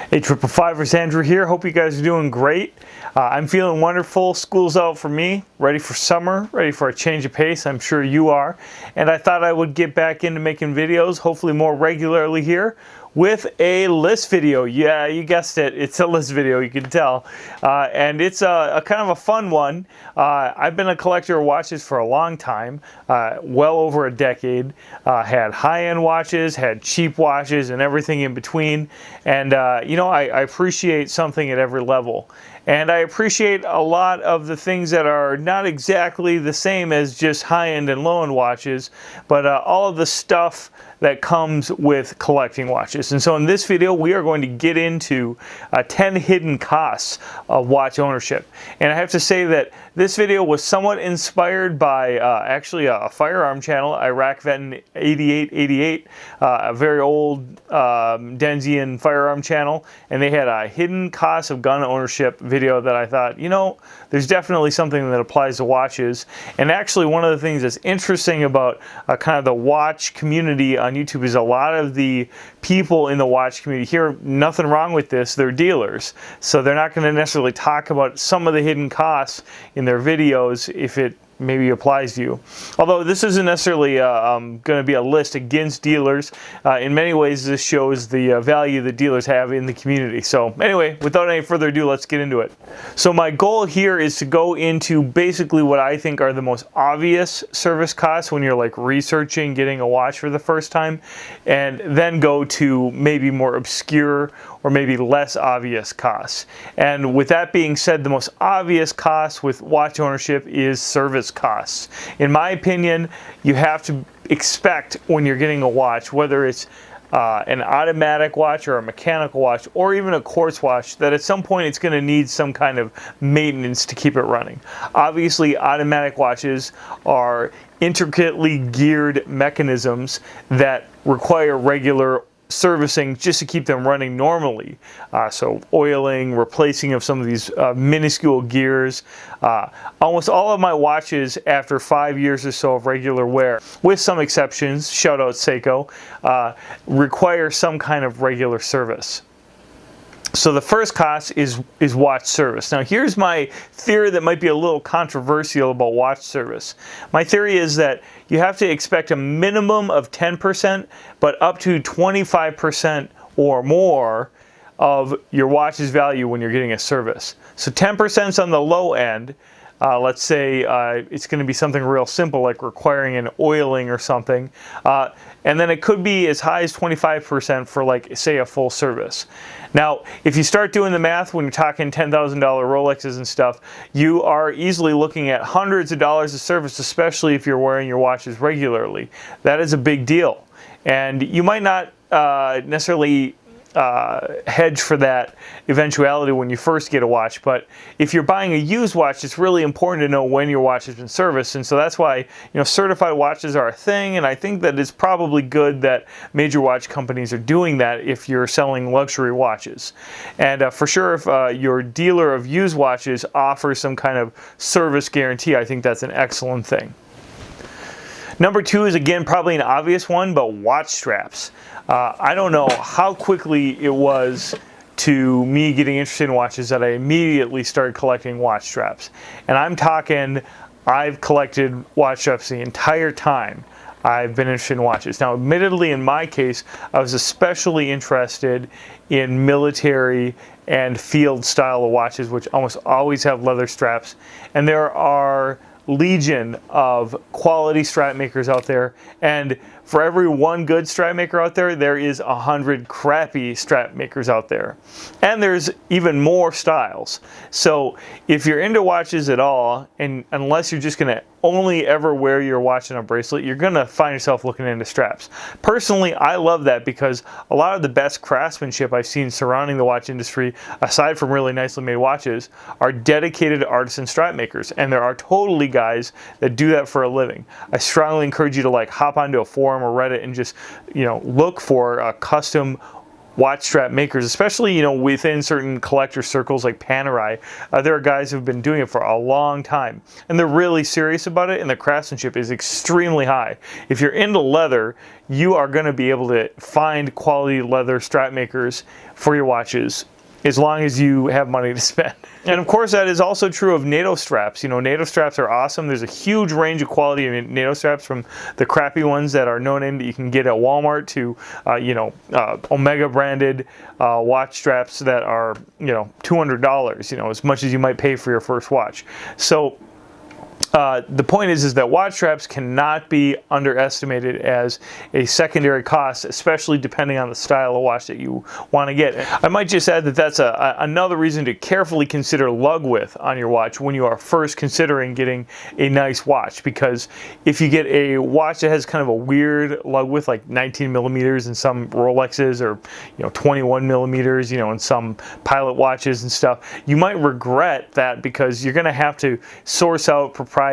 Hey, 555ers, Andrew here. Hope you guys are doing great. I'm feeling wonderful. School's out for me, ready for summer, ready for a change of pace. I'm sure you are. And I thought I would get back into making videos, hopefully more regularly here, with a list video. Yeah, you guessed it. It's a list video, you can tell. And it's a kind of a fun one. I've been a collector of watches for a long time, well over a decade. Had high-end watches, had cheap watches, and everything in between. And you know, I appreciate something at every level. And I appreciate a lot of the things that are not exactly the same as just high-end and low-end watches, but all of the stuff that comes with collecting watches. And so in this video, we are going to get into 10 hidden costs of watch ownership. And I have to say that this video was somewhat inspired by actually a firearm channel, Iraq Vet 8888, a very old Denzian firearm channel. And they had a hidden cost of gun ownership video that I thought, you know, there's definitely something that applies to watches. And actually one of the things that's interesting about kind of the watch community on YouTube is a lot of the people in the watch community here, nothing wrong with this, they're dealers. So they're not going to necessarily talk about some of the hidden costs in their videos if it maybe applies to you. Although this isn't necessarily going to be a list against dealers. In many ways this shows the value that dealers have in the community. So anyway, without any further ado, let's get into it. So my goal here is to go into basically what I think are the most obvious service costs when you're like researching getting a watch for the first time, and then go to maybe more obscure or maybe less obvious costs. And with that being said, the most obvious cost with watch ownership is service costs. In my opinion, you have to expect when you're getting a watch, whether it's an automatic watch or a mechanical watch or even a quartz watch, that at some point it's going to need some kind of maintenance to keep it running. Obviously, automatic watches are intricately geared mechanisms that require regular servicing just to keep them running normally. So oiling, replacing of some of these minuscule gears. Almost all of my watches after 5 years or so of regular wear, with some exceptions, shout out Seiko, require some kind of regular service. So the first cost is watch service. Now here's my theory that might be a little controversial about watch service. My theory is that you have to expect a minimum of 10%, but up to 25% or more of your watch's value when you're getting a service. So 10% is on the low end. Let's say it's going to be something real simple like requiring an oiling or something. And then it could be as high as 25% for, like, say, a full service. Now, if you start doing the math when you're talking $10,000 Rolexes and stuff, you are easily looking at hundreds of dollars of service, especially if you're wearing your watches regularly. That is a big deal. And you might not necessarily hedge for that eventuality when you first get a watch, but if you're buying a used watch, it's really important to know when your watch has been serviced. And so that's why, you know, certified watches are a thing, and I think that it's probably good that major watch companies are doing that if you're selling luxury watches. And for sure, if your dealer of used watches offers some kind of service guarantee, I think that's an excellent thing. Number two is, again, probably an obvious one, but watch straps. I don't know how quickly it was to me getting interested in watches that I immediately started collecting watch straps. And I'm talking, I've collected watch straps the entire time I've been interested in watches. Now, admittedly, in my case, I was especially interested in military and field style of watches, which almost always have leather straps. And there are legion of quality strap makers out there, and for every one good strap maker out there, there is 100 crappy strap makers out there. And there's even more styles. So if you're into watches at all, and unless you're just going to only ever wear your watch in a bracelet, you're going to find yourself looking into straps. Personally, I love that because a lot of the best craftsmanship I've seen surrounding the watch industry, aside from really nicely made watches, are dedicated artisan strap makers. And there are totally guys that do that for a living. I strongly encourage you to, like, hop onto a forum or Reddit and just, you know, look for custom watch strap makers, especially, you know, within certain collector circles like Panerai. There are guys who've been doing it for a long time, and they're really serious about it, and the craftsmanship is extremely high. If you're into leather, you are going to be able to find quality leather strap makers for your watches, as long as you have money to spend. And of course, that is also true of NATO straps. You know, NATO straps are awesome. There's a huge range of quality in NATO straps, from the crappy ones that are no name that you can get at Walmart to, you know, Omega branded watch straps that are, you know, $200, you know, as much as you might pay for your first watch. So the point is that watch straps cannot be underestimated as a secondary cost, especially depending on the style of watch that you want to get. I might just add that that's another reason to carefully consider lug width on your watch when you are first considering getting a nice watch, because if you get a watch that has kind of a weird lug width, like 19 millimeters in some Rolexes, or, you know, 21 millimeters, you know, in some Pilot watches and stuff, you might regret that, because you're going to have to source out proprietary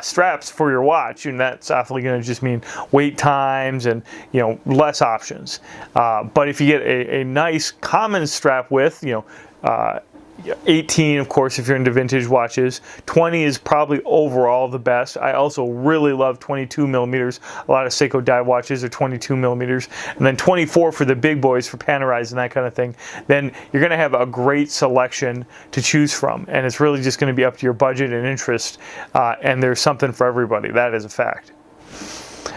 straps for your watch, and that's awfully going to just mean wait times and, you know, less options. But if you get a nice common strap width, you know, 18, of course, if you're into vintage watches. 20 is probably overall the best. I also really love 22 millimeters. A lot of Seiko dive watches are 22 millimeters. And then 24 for the big boys, for Panerais and that kind of thing. Then you're going to have a great selection to choose from. And it's really just going to be up to your budget and interest. And there's something for everybody. That is a fact.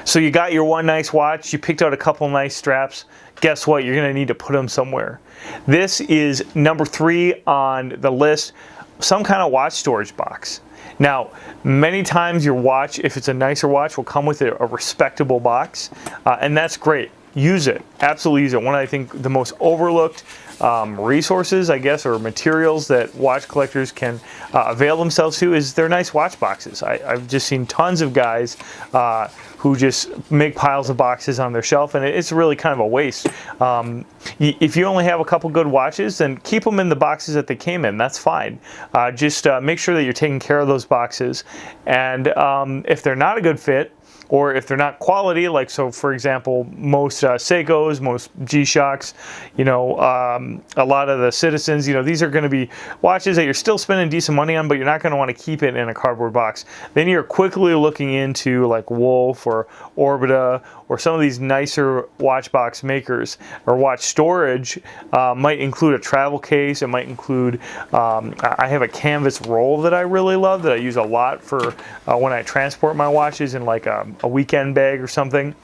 So you got your one nice watch. You picked out a couple nice straps. Guess what? You're going to need to put them somewhere. This is number 3 on the list, some kind of watch storage box. Now, many times your watch, if it's a nicer watch, will come with a respectable box, and that's great. Use it. Absolutely use it. One of, I think, the most overlooked resources, I guess, or materials that watch collectors can avail themselves to is their nice watch boxes. I've just seen tons of guys who just make piles of boxes on their shelf, and it's really kind of a waste. If you only have a couple good watches, then keep them in the boxes that they came in. That's fine. Just make sure that you're taking care of those boxes, and if they're not a good fit, or if they're not quality, like, so for example, most Seikos, most G-Shocks, you know, a lot of the Citizens, you know, these are going to be watches that you're still spending decent money on, but you're not going to want to keep it in a cardboard box. Then you're quickly looking into like Wolf or Orbita or some of these nicer watch box makers, or watch storage. Might include a travel case. It might include, I have a canvas roll that I really love, that I use a lot for when I transport my watches in like a weekend bag or something.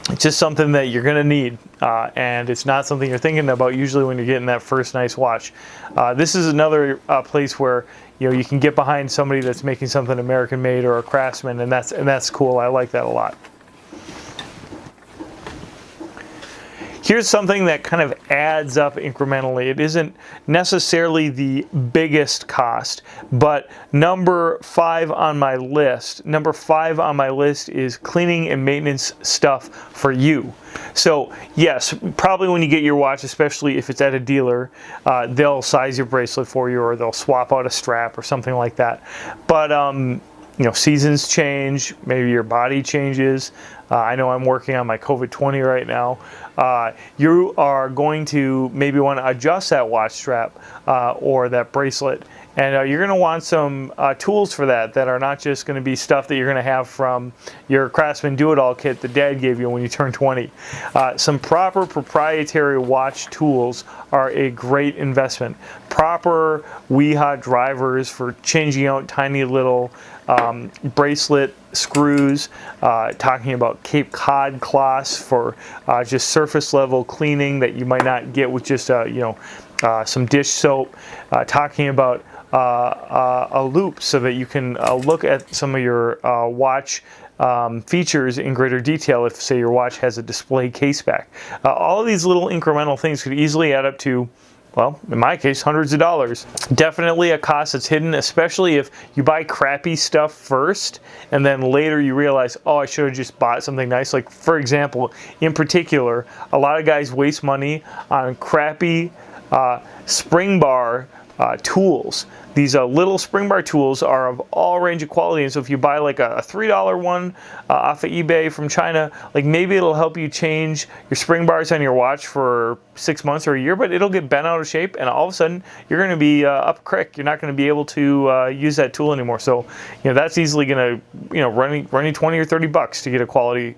It's just something that you're going to need, and it's not something you're thinking about usually when you're getting that first nice watch. This is another place where, you know, you can get behind somebody that's making something American made, or a craftsman, and that's cool. I like that a lot. Here's something that kind of adds up incrementally. It isn't necessarily the biggest cost, but number 5 on my list. Number 5 on my list is cleaning and maintenance stuff for you. So yes, probably when you get your watch, especially if it's at a dealer, they'll size your bracelet for you, or they'll swap out a strap or something like that. But you know, seasons change, maybe your body changes. I know I'm working on my COVID-20 right now. You are going to maybe want to adjust that watch strap or that bracelet, and you're going to want some tools for that are not just going to be stuff that you're going to have from your Craftsman Do-It-All kit that Dad gave you when you turned 20. Some proper proprietary watch tools are a great investment. Proper Weha drivers for changing out tiny little bracelet screws, talking about Cape Cod cloths for just surface level cleaning that you might not get with just you know, some dish soap, talking about a loop so that you can look at some of your watch features in greater detail if, say, your watch has a display case back. All of these little incremental things could easily add up to, well, in my case, hundreds of dollars. Definitely a cost that's hidden, especially if you buy crappy stuff first and then later you realize, oh, I should have just bought something nice. Like, for example, in particular, a lot of guys waste money on crappy spring bar tools. These little spring bar tools are of all range of quality, and so if you buy like a $3 one off of eBay from China, like maybe it'll help you change your spring bars on your watch for 6 months or a year, but it'll get bent out of shape, and all of a sudden you're going to be up creek. You're not going to be able to use that tool anymore. So that's easily going to run you 20 or 30 bucks to get a quality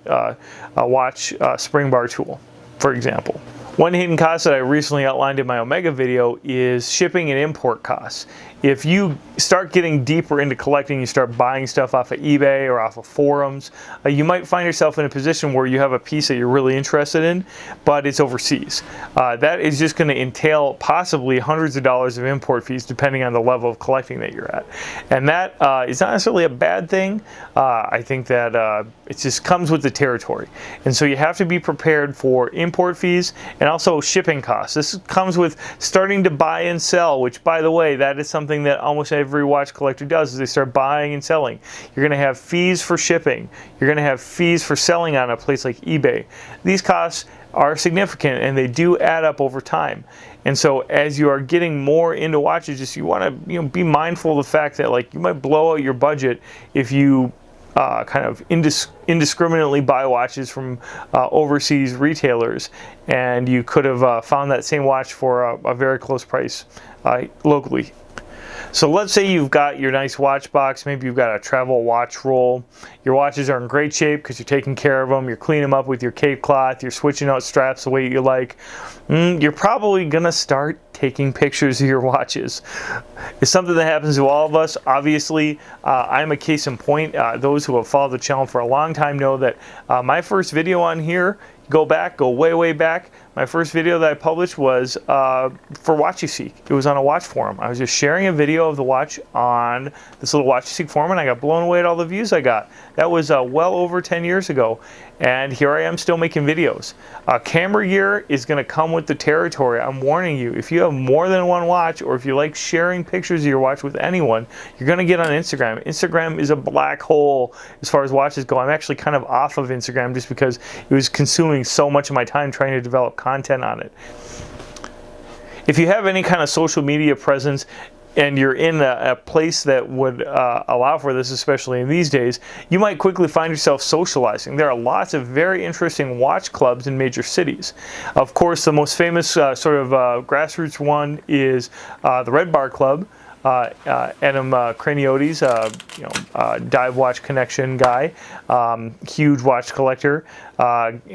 watch spring bar tool, for example. One hidden cost that I recently outlined in my Omega video is shipping and import costs. If you start getting deeper into collecting, you start buying stuff off of eBay or off of forums, you might find yourself in a position where you have a piece that you're really interested in, but it's overseas. That is just going to entail possibly hundreds of dollars of import fees depending on the level of collecting that you're at. And that is not necessarily a bad thing. I think that it just comes with the territory. And so you have to be prepared for import fees and also shipping costs. This comes with starting to buy and sell, which, by the way, that is something that almost every watch collector does, is they start buying and selling. You're going to have fees for shipping. You're going to have fees for selling on a place like eBay. These costs are significant, and they do add up over time. And so as you are getting more into watches, just you want to be mindful of the fact that like you might blow out your budget if you kind of indiscriminately buy watches from overseas retailers, and you could have found that same watch for a very close price locally. So let's say you've got your nice watch box, maybe you've got a travel watch roll. Your watches are in great shape because you're taking care of them, you're cleaning them up with your cape cloth, you're switching out straps the way you like. You're probably going to start taking pictures of your watches. It's something that happens to all of us. Obviously, I'm a case in point. Those who have followed the channel for a long time know that my first video on here, go way back, my first video that I published was for Watch You Seek. It was on a watch forum. I was just sharing a video of the watch on this little Watch You Seek forum, and I got blown away at all the views I got. That was well over 10 years ago, and here I am still making videos. Camera gear is going to come with the territory. I'm warning you, if you have more than one watch, or if you like sharing pictures of your watch with anyone, you're going to get on Instagram. Instagram is a black hole as far as watches go. I'm actually kind of off of Instagram just because it was consuming so much of my time trying to develop content on it. If you have any kind of social media presence and you're in a place that would allow for this, especially in these days, you might quickly find yourself socializing. There are lots of very interesting watch clubs in major cities. Of course, the most famous sort of grassroots one is the Red Bar Club. Adam Craniotes, dive watch connection guy, huge watch collector,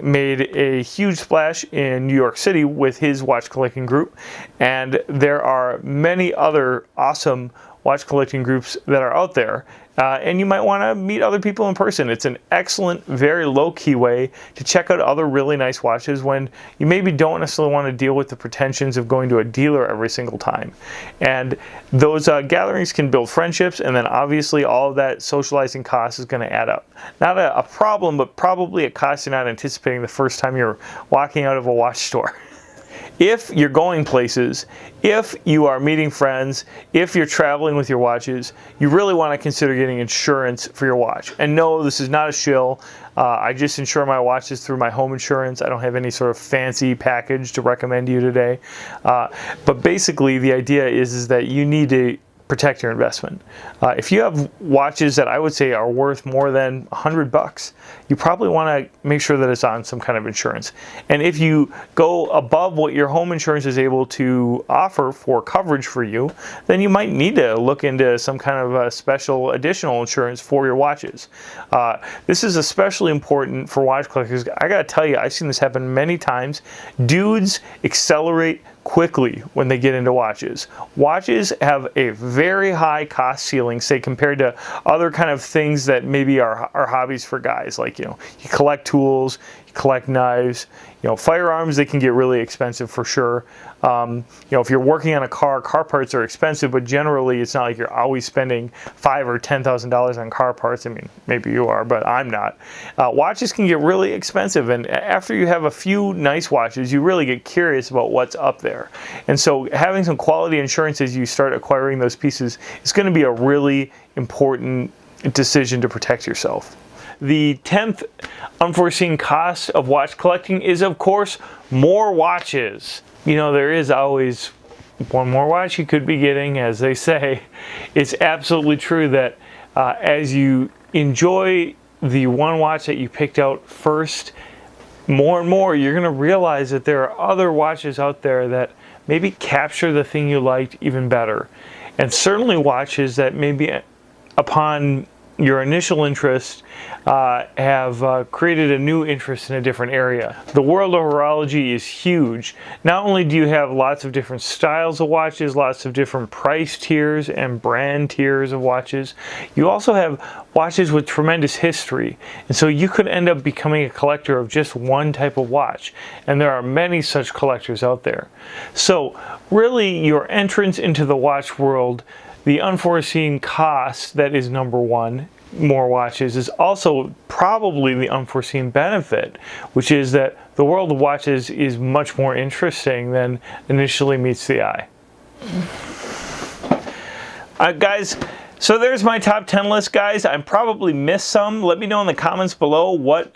made a huge splash in New York City with his watch collecting group, and there are many other awesome watch collecting groups that are out there, and you might want to meet other people in person. It's an excellent, very low-key way to check out other really nice watches when you maybe don't necessarily want to deal with the pretensions of going to a dealer every single time. And those gatherings can build friendships, and then obviously all of that socializing cost is going to add up. Not a problem, but probably a cost you're not anticipating the first time you're walking out of a watch store. If you're going places, if you are meeting friends, if you're traveling with your watches, you really want to consider getting insurance for your watch. And no, this is not a shill. I just insure my watches through my home insurance. I don't have any sort of fancy package to recommend to you today. But basically, the idea is that you need to protect your investment. If you have watches that I would say are worth more than $100, you probably want to make sure that it's on some kind of insurance. And if you go above what your home insurance is able to offer for coverage for you, then you might need to look into some kind of a special additional insurance for your watches. This is especially important for watch collectors. I gotta tell you, I've seen this happen many times. Dudes accelerate quickly when they get into watches. Watches have a very high cost ceiling, say compared to other kind of things that maybe are hobbies for guys. Like, you collect tools, you collect knives, firearms, they can get really expensive for sure. If you're working on a car parts are expensive, but generally it's not like you're always spending $5,000 or $10,000 on car parts. I mean, maybe you are, but I'm not. Watches can get really expensive, and after you have a few nice watches, you really get curious about what's up there. And so having some quality insurance as you start acquiring those pieces is going to be a really important decision to protect yourself. The 10th unforeseen cost of watch collecting is, of course, more watches. There is always one more watch you could be getting, as they say. It's absolutely true that as you enjoy the one watch that you picked out first, more and more you're going to realize that there are other watches out there that maybe capture the thing you liked even better. And certainly watches that maybe upon your initial interest have created a new interest in a different area. The world of horology is huge. Not only do you have lots of different styles of watches, lots of different price tiers and brand tiers of watches, you also have watches with tremendous history. And so you could end up becoming a collector of just one type of watch. And there are many such collectors out there. So really, your entrance into the watch world, the unforeseen cost that is number one, more watches, is also probably the unforeseen benefit, which is that the world of watches is much more interesting than initially meets the eye. Guys, so there's my top 10 list, guys. I probably missed some. Let me know in the comments below what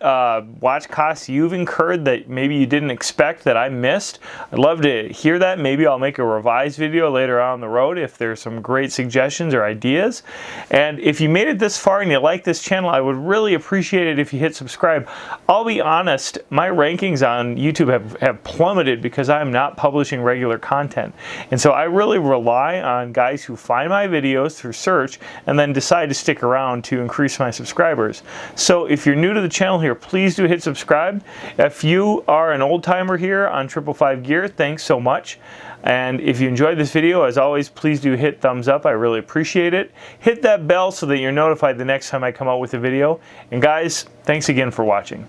watch costs you've incurred that maybe you didn't expect that I missed. I'd love to hear that. Maybe I'll make a revised video later on the road if there's some great suggestions or ideas. And if you made it this far and you like this channel, I would really appreciate it if you hit subscribe. I'll be honest, my rankings on YouTube have plummeted because I'm not publishing regular content. And so I really rely on guys who find my videos through search and then decide to stick around to increase my subscribers. So if you're new to the channel here, please do hit subscribe. If you are an old timer here on 555 Gear, thanks so much. And if you enjoyed this video, as always, please do hit thumbs up. I really appreciate it. Hit that bell so that you're notified the next time I come out with a video. And guys, thanks again for watching.